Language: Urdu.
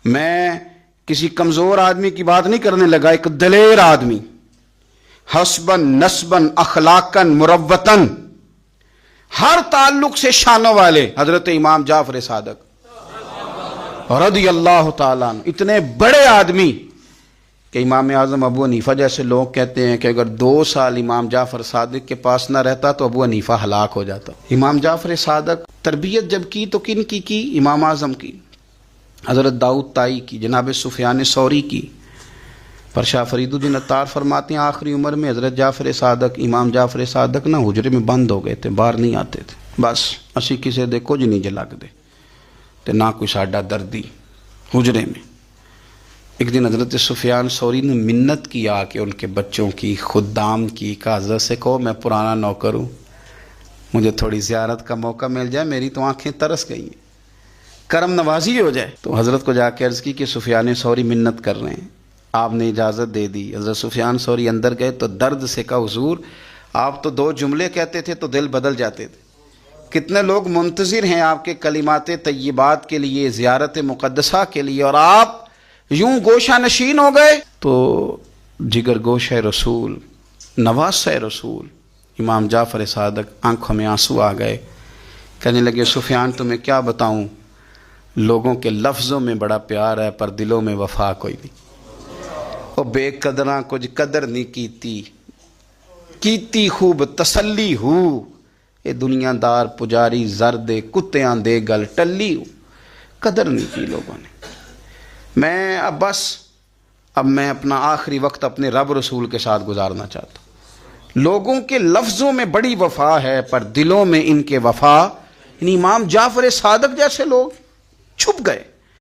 میں کسی کمزور آدمی کی بات نہیں کرنے لگا، ایک دلیر آدمی، حسبن نسبن اخلاقن مروتن، ہر تعلق سے شانوں والے حضرت امام جعفر صادق رضی اللہ تعالیٰ عنہ، اتنے بڑے آدمی کہ امام اعظم ابو حنیفہ جیسے لوگ کہتے ہیں کہ اگر 2 سال امام جعفر صادق کے پاس نہ رہتا تو ابو حنیفہ ہلاک ہو جاتا۔ امام جعفر صادق تربیت جب کی تو کن کی؟ امام اعظم کی، حضرت داؤد طائی کی، جناب سفیان ثوری کی۔ پر شاہ فرید الدین عطار فرماتے ہیں آخری عمر میں حضرت جعفر صادق، امام جعفر صادق نہ حجرے میں بند ہو گئے تھے، باہر نہیں آتے تھے، بس اسی کسے دے کچھ نہیں جلگ دے تے نہ کوئی ساڈا دردی حجرے میں۔ ایک دن حضرت سفیان ثوری نے منت کیا کہ ان کے بچوں کی، خدام کی، کہ حضرت سے کہو میں پرانا نوکر ہوں، مجھے تھوڑی زیارت کا موقع مل جائے، میری تو آنکھیں ترس گئی ہیں، کرم نوازی ہو جائے۔ تو حضرت کو جا کے عرض کی کہ سفیان ثوری منت کر رہے ہیں، آپ نے اجازت دے دی۔ حضرت سفیان ثوری اندر گئے تو درد سے کہا حضور آپ تو 2 جملے کہتے تھے تو دل بدل جاتے تھے، کتنے لوگ منتظر ہیں آپ کے کلمات طیبات کے لیے، زیارت مقدسہ کے لیے، اور آپ یوں گوشہ نشین ہو گئے۔ تو جگر گوشہ رسول، نواسہ رسول امام جعفر صادق آنکھوں میں آنسو آ گئے، کہنے لگے سفیان تمہیں کیا بتاؤں، لوگوں کے لفظوں میں بڑا پیار ہے پر دلوں میں وفا کوئی نہیں، وہ بے قدراں کچھ قدر نہیں کیتی خوب تسلی ہو، اے دنیا دار پجاری زرد کتیاں دے گل ٹلی ہو، قدر نہیں کی لوگوں نے۔ میں اب میں اپنا آخری وقت اپنے رب رسول کے ساتھ گزارنا چاہتا ہوں۔ لوگوں کے لفظوں میں بڑی وفا ہے پر دلوں میں ان کے وفا، یعنی امام جعفر صادق جیسے لوگ چھپ گئے۔